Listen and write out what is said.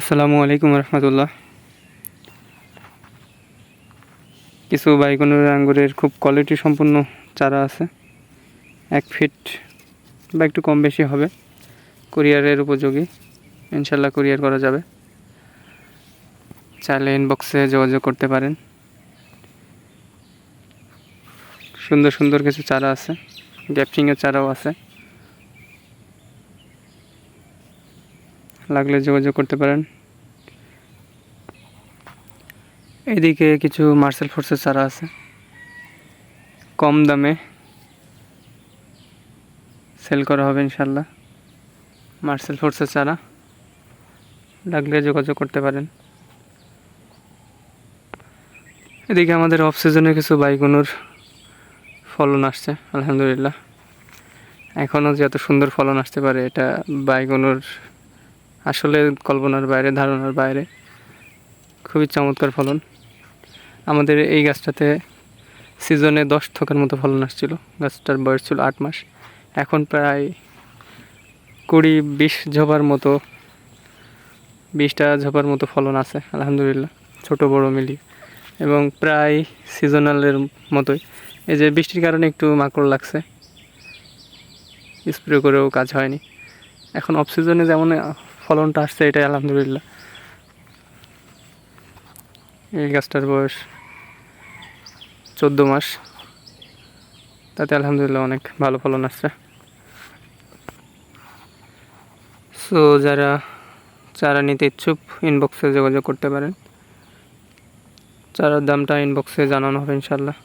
আসসালামু আলাইকুম রহমতুল্লাহ। কিছু বাইগনের আঙ্গুরের খুব কোয়ালিটি সম্পন্ন চারা আছে। 1 ফিট বা একটু কম বেশি হবে, কুরিয়ারের উপযোগী। ইনশাল্লাহ কুরিয়ার করা যাবে। চাইলে ইনবক্সে যোগাযোগ করতে পারেন। সুন্দর সুন্দর কিছু চারা আছে, গ্যাপচিংয়ের চারাও আছে, লাগলে যোগাযোগ করতে পারেন। এদিকে কিছু মার্সেল ফোর্সের চারা আছে, কম দামে সেল করা হবে ইনশাল্লাহ। মার্সেল ফোর্সের চারা লাগলে যোগাযোগ করতে পারেন। এদিকে আমাদের অফ সিজনে কিছু বাইগনুর ফলন আসছে আলহামদুলিল্লাহ। এখনও যে এত সুন্দর ফলন আসতে পারে এটা বাইগনুর আসলে কল্পনার বাইরে, ধারণার বাইরে। খুবই চমৎকার ফলন। আমাদের এই গাছটাতে সিজনে 10 থোকার মতো ফলন আসছিল। গাছটার বয়স ছিল 8 মাস, এখন প্রায় 20-20 ঝোপার মতো, 20টা ঝোপার মতো ফলন আছে আলহামদুলিল্লাহ, ছোট বড় মিলিয়ে, এবং প্রায় সিজনালের মতোই। এই যে বৃষ্টির কারণে একটু মাকড় লাগছে, স্প্রে করেও কাজ হয়নি। এখন অফ সিজনে যেমন ফলনটা আসছে এটাই আলহামদুলিল্লাহ। এই গাছটার বয়স 14 মাস, তাতে আলহামদুলিল্লাহ অনেক ভালো ফলন আসছে। সো যারা চারা নিতে ইচ্ছুক ইনবক্সে যোগাযোগ করতে পারেন। চারার দামটা ইনবক্সে জানানো হবে ইনশাল্লাহ।